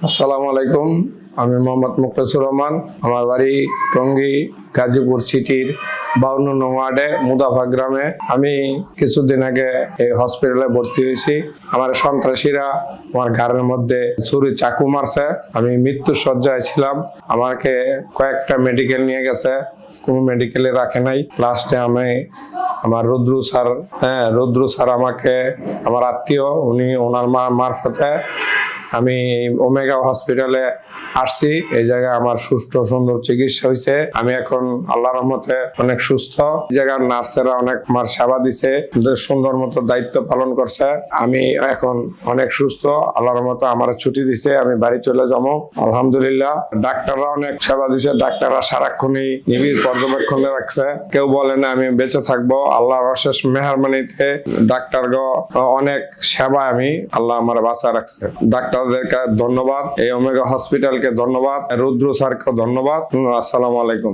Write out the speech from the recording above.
আসসালামু আলাইকুম। আমি মোহাম্মদ মুক্তাসুর রহমান। আমার বাড়ি টঙ্গী গাজীপুর সিটির 52 নং ওয়ার্ডে মুদাফা গ্রামে। আমি কিছুদিন আগে এই হসপিটালে ভর্তি হয়েছি। আমার সন্ত্রাসীরা আমার ঘাড়ের মধ্যে ছুরি চাকু মারছে। আমি মৃত্যুর শয্যায় ছিলাম। আমাকে কয়েকটা মেডিকেল নিয়ে গেছে, কোনো মেডিকেলে রাখে নাই। লাস্টে আমি আমার রুদ্রু স্যার আমাকে, আমার আত্মীয়, ওনার মারফতে আমি ওমেগা হসপিটালে আসছি। এই জায়গায় আমার সুষ্ঠু সুন্দর চিকিৎসা হয়েছে। আমি এখন আল্লাহর রহমতে অনেক সুস্থ। এই জায়গার নার্সেরা অনেক আমার সেবা দিছে, সুন্দর মতো দায়িত্ব পালন করছে। আমি এখন অনেক সুস্থ। আল্লাহর রহমতে আমার ছুটি দিছে, আমি বাড়ি চলে যাবো আলহামদুলিল্লাহ। ডাক্তাররা অনেক সেবা দিছে। ডাক্তাররা সারাক্ষণই নিবিড় পর্যবেক্ষণে রাখছে। কেউ বলে না আমি বেঁচে থাকবো। আল্লাহর অশেষ মেহেরবানিতে ডাক্তারগো অনেক সেবা আল্লাহ আমার বাঁচা রাখছে। ডাক্তারদেরকে ধন্যবাদ, এই ওমেগা হসপিটালকে ধন্যবাদ, রুদ্র স্যারকে ধন্যবাদ। আসসালামু আলাইকুম।